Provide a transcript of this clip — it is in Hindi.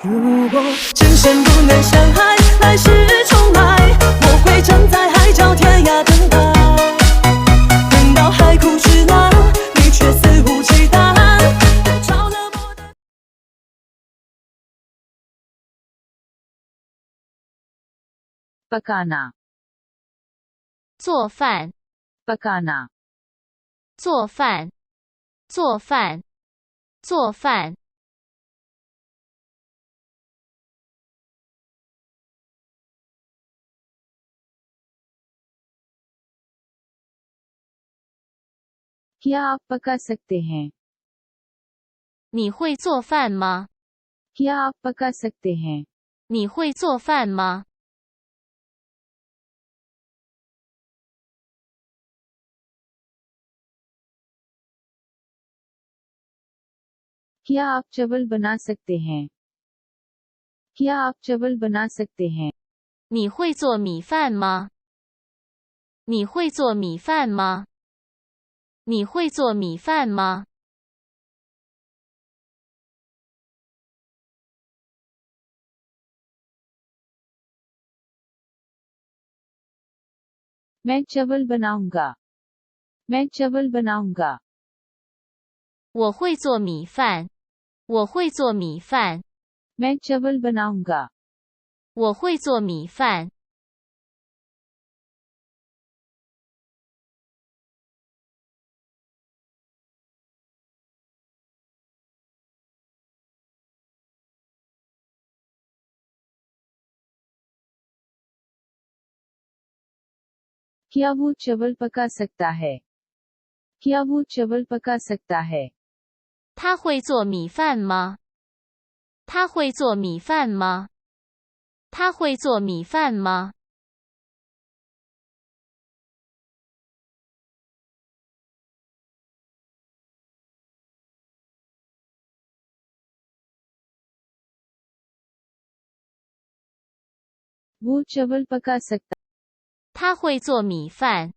如果今生不能相爱，来世重来，我会站在海角天涯等待。等到海枯石烂，你却肆无忌惮，着了魔的。पकाना 做饭， पकाना 做饭，做饭，做饭。क्या आप पका सकते हैं 你会做饭吗？ क्या आप पका सकते हैं 你会做饭吗？ क्या आप चावल बना सकते हैं क्या आप चावल बना सकते हैं 你会做米饭吗？你会做米饭吗？你会做米饭吗？ मैं चावल बनाऊंगा मैं चावल बनाऊंगा 我会做米饭，我会做米饭， मैं चावल बनाऊंगा 我会做米饭。क्या वो चावल पका सकता है क्या वो चावल पका सकता है 他会做米饭吗？他会做米饭吗？他会做米饭吗？ वो चावल पका सकता 他会做米饭。